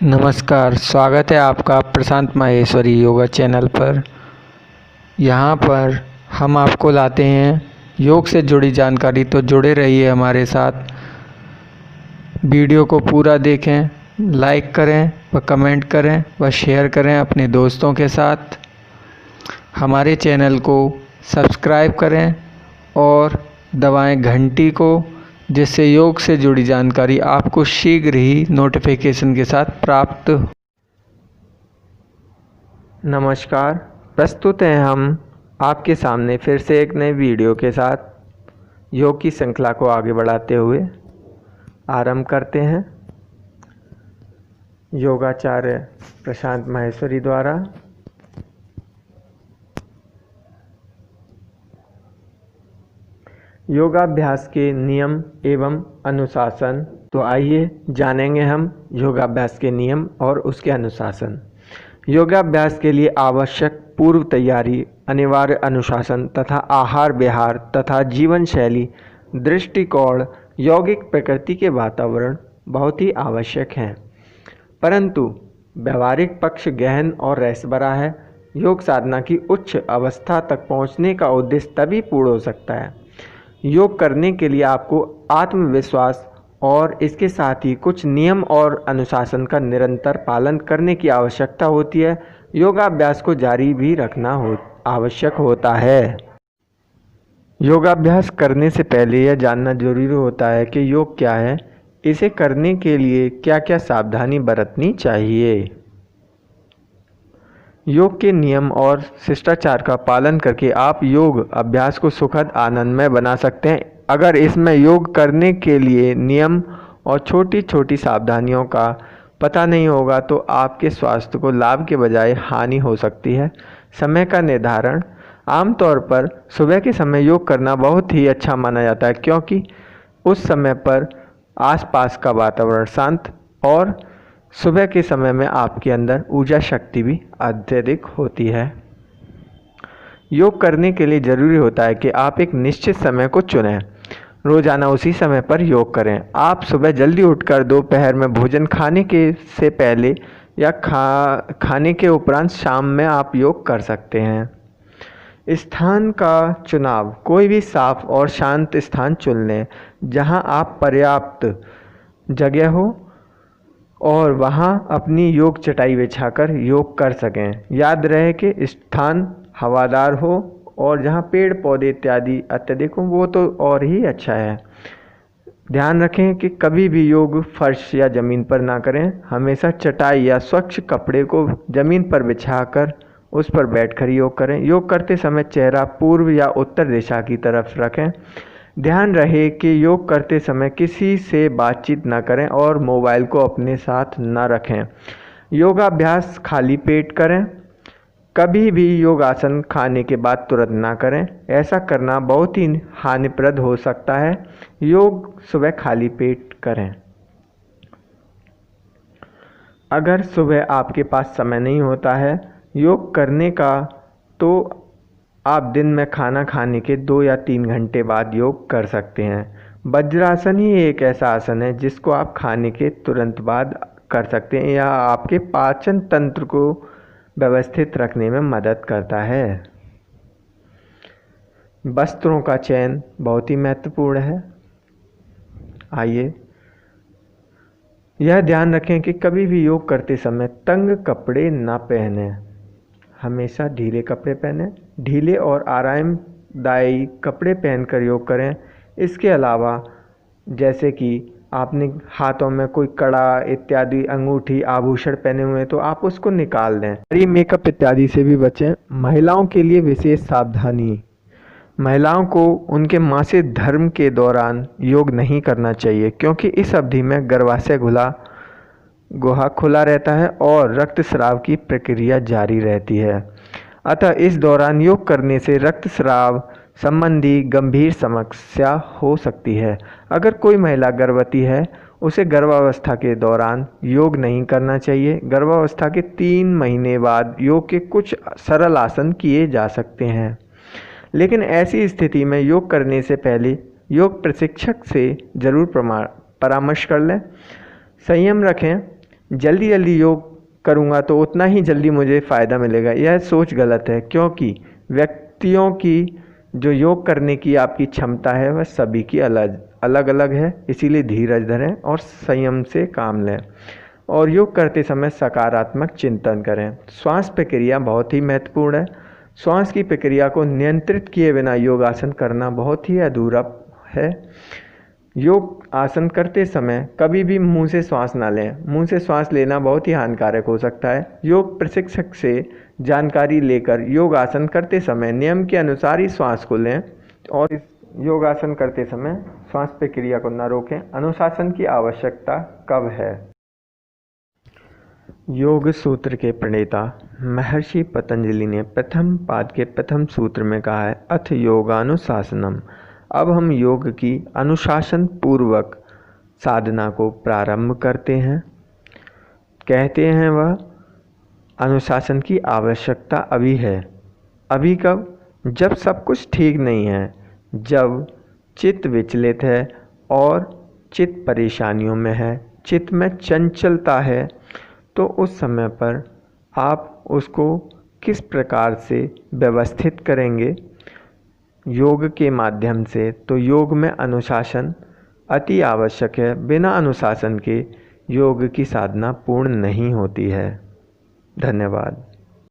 नमस्कार, स्वागत है आपका प्रशांत माहेश्वरी योगा चैनल पर। यहाँ पर हम आपको लाते हैं योग से जुड़ी जानकारी, तो जुड़े रहिए हमारे साथ। वीडियो को पूरा देखें, लाइक करें व कमेंट करें व शेयर करें अपने दोस्तों के साथ। हमारे चैनल को सब्सक्राइब करें और दबाएं घंटी को, जिससे योग से जुड़ी जानकारी आपको शीघ्र ही नोटिफिकेशन के साथ प्राप्त हो। नमस्कार, प्रस्तुत हैं हम आपके सामने फिर से एक नए वीडियो के साथ। योग की श्रृंखला को आगे बढ़ाते हुए आरंभ करते हैं। योगाचार्य प्रशांत माहेश्वरी द्वारा। योगाभ्यास के नियम एवं अनुशासन। तो आइए जानेंगे हम योगाभ्यास के नियम और उसके अनुशासन। योगाभ्यास के लिए आवश्यक पूर्व तैयारी, अनिवार्य अनुशासन तथा आहार विहार तथा जीवन शैली दृष्टिकोण, यौगिक प्रकृति के वातावरण बहुत ही आवश्यक हैं। परंतु व्यवहारिक पक्ष गहन और रहस्य भरा है। योग साधना की उच्च अवस्था तक पहुँचने का उद्देश्य तभी पूर्ण हो सकता है। योग करने के लिए आपको आत्मविश्वास और इसके साथ ही कुछ नियम और अनुशासन का निरंतर पालन करने की आवश्यकता होती है। योगाभ्यास को जारी भी रखना आवश्यक होता है। योगाभ्यास करने से पहले यह जानना जरूरी होता है कि योग क्या है, इसे करने के लिए क्या क्या सावधानी बरतनी चाहिए। योग के नियम और शिष्टाचार का पालन करके आप योग अभ्यास को सुखद आनंदमय बना सकते हैं। अगर इसमें योग करने के लिए नियम और छोटी छोटी सावधानियों का पता नहीं होगा तो आपके स्वास्थ्य को लाभ के बजाय हानि हो सकती है। समय का निर्धारण। आमतौर पर सुबह के समय योग करना बहुत ही अच्छा माना जाता है, क्योंकि उस समय पर आसपास का वातावरण शांत और सुबह के समय में आपके अंदर ऊर्जा शक्ति भी अत्यधिक होती है। योग करने के लिए ज़रूरी होता है कि आप एक निश्चित समय को चुनें। रोज़ाना उसी समय पर योग करें। आप सुबह जल्दी उठकर दोपहर में भोजन खाने के से पहले या खाने के उपरांत शाम में आप योग कर सकते हैं। स्थान का चुनाव। कोई भी साफ और शांत स्थान चुन लें जहां आप पर्याप्त जगह हो और वहां अपनी योग चटाई बिछाकर योग कर सकें। याद रहे कि स्थान हवादार हो और जहां पेड़ पौधे इत्यादि अत्यधिक हो, वो तो और ही अच्छा है। ध्यान रखें कि कभी भी योग फर्श या ज़मीन पर ना करें। हमेशा चटाई या स्वच्छ कपड़े को ज़मीन पर बिछाकर उस पर बैठकर योग करें। योग करते समय चेहरा पूर्व या उत्तर दिशा की तरफ रखें। ध्यान रहे कि योग करते समय किसी से बातचीत न करें और मोबाइल को अपने साथ न रखें। योगाभ्यास खाली पेट करें। कभी भी योगासन खाने के बाद तुरंत ना करें, ऐसा करना बहुत ही हानिप्रद हो सकता है। योग सुबह खाली पेट करें। अगर सुबह आपके पास समय नहीं होता है योग करने का, तो आप दिन में खाना खाने के 2 या 3 घंटे बाद योग कर सकते हैं। वज्रासन ही एक ऐसा आसन है जिसको आप खाने के तुरंत बाद कर सकते हैं। यह आपके पाचन तंत्र को व्यवस्थित रखने में मदद करता है। वस्त्रों का चयन बहुत ही महत्वपूर्ण है। आइए यह ध्यान रखें कि कभी भी योग करते समय तंग कपड़े ना पहनें। हमेशा ढीले कपड़े पहनें। ढीले और आरामदायी कपड़े पहनकर योग करें। इसके अलावा जैसे कि आपने हाथों में कोई कड़ा इत्यादि अंगूठी आभूषण पहने हुए हैं तो आप उसको निकाल दें। भारी मेकअप इत्यादि से भी बचें। महिलाओं के लिए विशेष सावधानी। महिलाओं को उनके मासिक धर्म के दौरान योग नहीं करना चाहिए, क्योंकि इस अवधि में गर्भाशय गुहा खुला रहता है और रक्तस्राव की प्रक्रिया जारी रहती है। अतः इस दौरान योग करने से रक्तस्राव संबंधी गंभीर समस्या हो सकती है। अगर कोई महिला गर्भवती है उसे गर्भावस्था के दौरान योग नहीं करना चाहिए। गर्भावस्था के 3 महीने बाद योग के कुछ सरल आसन किए जा सकते हैं, लेकिन ऐसी स्थिति में योग करने से पहले योग प्रशिक्षक से जरूर परामर्श कर लें। संयम रखें। जल्दी जल्दी योग करूँगा तो उतना ही जल्दी मुझे फ़ायदा मिलेगा, यह सोच गलत है। क्योंकि व्यक्तियों की जो योग करने की आपकी क्षमता है वह सभी की अलग अलग अलग है। इसीलिए धीरज धरें और संयम से काम लें और योग करते समय सकारात्मक चिंतन करें। श्वास प्रक्रिया बहुत ही महत्वपूर्ण है। श्वास की प्रक्रिया को नियंत्रित किए बिना योगासन करना बहुत ही अधूरा है। योग आसन करते समय कभी भी मुंह से श्वास ना लें। मुंह से श्वास लेना बहुत ही हानिकारक हो सकता है। योग प्रशिक्षक से जानकारी लेकर योग आसन करते समय नियम के अनुसार ही श्वास को लें और इस योग आसन करते समय श्वास प्रक्रिया को न रोकें। अनुशासन की आवश्यकता कब है? योग सूत्र के प्रणेता महर्षि पतंजलि ने प्रथम पाद के प्रथम सूत्र में कहा है, अथ योगानुशासनम। अब हम योग की अनुशासन पूर्वक साधना को प्रारंभ करते हैं। कहते हैं वह अनुशासन की आवश्यकता अभी है। अभी कब? जब सब कुछ ठीक नहीं है, जब चित्त विचलित है और चित्त परेशानियों में है, चित्त में चंचलता है, तो उस समय पर आप उसको किस प्रकार से व्यवस्थित करेंगे योग के माध्यम से? तो योग में अनुशासन अति आवश्यक है। बिना अनुशासन के योग की साधना पूर्ण नहीं होती है। धन्यवाद।